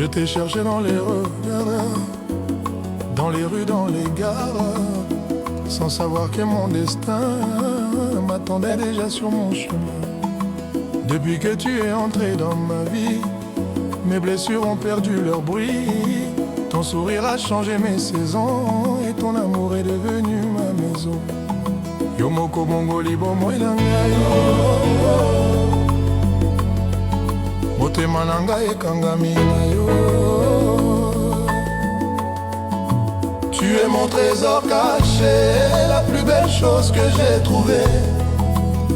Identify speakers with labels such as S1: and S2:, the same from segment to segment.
S1: Je t'ai cherché dans les regards, dans les rues, dans les gares, sans savoir que mon destin m'attendait déjà sur mon chemin. Depuis que tu es entré dans ma vie, mes blessures ont perdu leur bruit. Ton sourire a changé mes saisons et ton amour est devenu ma maison. Yomoko mongoli bomo elangayo, motema nanga ekangami na yo. Tu es mon trésor caché, la plus belle chose que j'ai trouvée.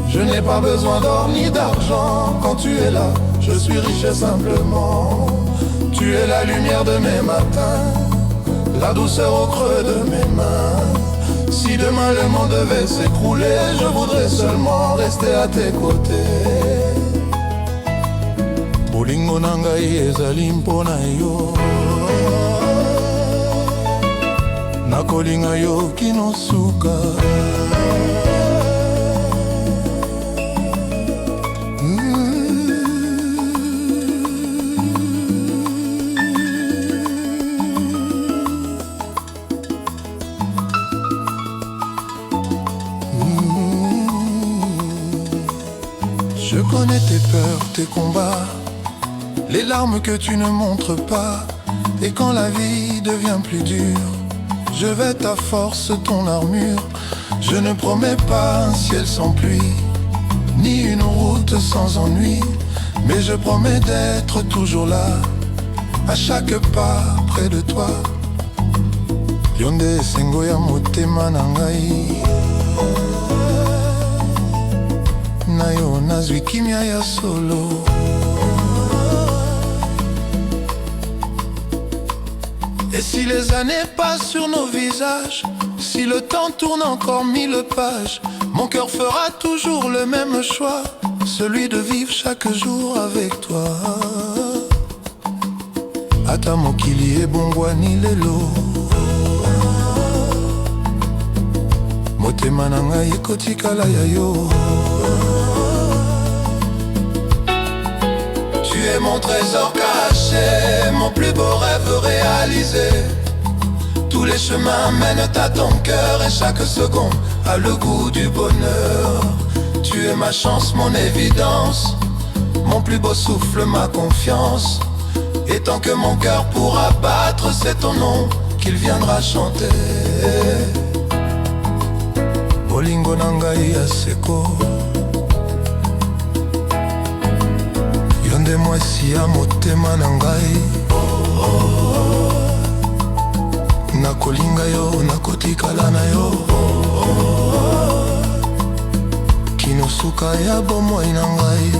S1: Je n'ai pas besoin d'or ni d'argent, quand tu es là, je suis riche simplement. Tu es la lumière de mes matins, la douceur au creux de mes mains. Si demain le monde devait s'écrouler, je voudrais seulement rester à tes côtés. Bolingo nangai ezali mpona yo, nakolinga yo kinosuka. Je connais tes peurs, tes combats, les larmes que tu ne montres pas. Et quand la vie devient plus dure, je vais ta force, ton armure. Je ne promets pas un ciel sans pluie, ni une route sans ennui, mais je promets d'être toujours là, à chaque pas près de toi. Yonde sengo ya motema na ngai, na yo nazwi kimia ya solo. Et si les années passent sur nos visages, si le temps tourne encore 1000 pages, mon cœur fera toujours le même choix, celui de vivre chaque jour avec toi. Ata mokili ebongwani lelo, motema na ngai ekotikala ya yo. Tu es mon trésor caché, mon plus beau rêve réalisé. Tous les chemins mènent à ton cœur et chaque seconde a le goût du bonheur. Tu es ma chance, mon évidence, mon plus beau souffle, ma confiance. Et tant que mon cœur pourra battre, c'est ton nom qu'il viendra chanter. Bolingo nangai aseko, yonde mwasi ya motema nangai. Nakolinga yo, nakotikala na yo, kinosuka ya bomoi nangai.